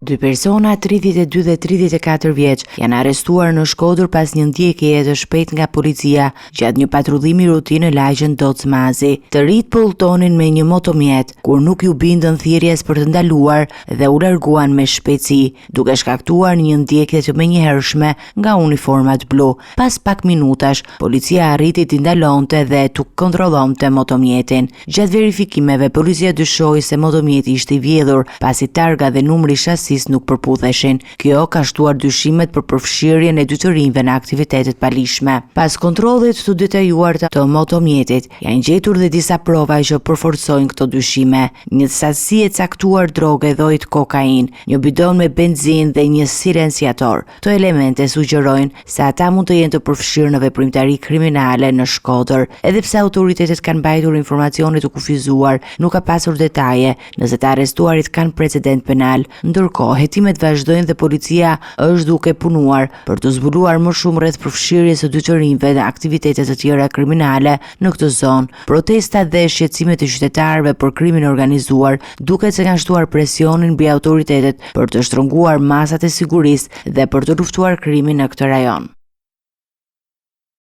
Dy persona 32 dhe 34 vjeç janë arrestuar në Shkodër pas një ndjekjeje të shpejtë nga policia gjatë një patrullimi rutinë në lagjen Docmazi. Të rit po udhtonin me një motomjet, kur nuk ju bindën thirrjes për të ndaluar dhe u larguan me shpejtësi, duke shkaktuar një ndjekje të menjëhershme nga uniformat blu. Pas pak minutash, policia arriti t'i ndalonte dhe t'u kontrollonte motomjetin. Gjatë verifikimeve, policia dyshoi se motomjeti ishte i vjedhur, pasi targa dhe numri nuk përputheshin. Kjo ka shtuar dyshimet për përfshirjen e dy të rinjve në aktivitetet palishme. Pas kontrollit të detajuar të motomjetit, janë gjetur dhe disa prova që përforcojnë këto dyshime. Një sasi e caktuar droge dhojt kokain, një bidon me benzin dhe një silenciator. Këto elemente sugjerojnë se ata mund të jenë të përfshirë në veprimtari kriminale në Shkodër. Edhe pse autoritetet kanë mbajtur informacione të kufizuar, nuk ka pasur detaje nëse të arrestuarit kanë precedent penal. Ndërkohë, hetimet vazhdojnë dhe policia është duke punuar për të zbuluar më shumë rreth përfshirjes së dy të rinjve në aktivitete të tjera kriminale në këtë zonë. Protestat dhe shqetësimet e qytetarëve për krimin organizuar duket se kanë shtuar presionin mbi autoritetet për të shtrënguar masat e sigurisë dhe për të luftuar krimin në këtë rajon.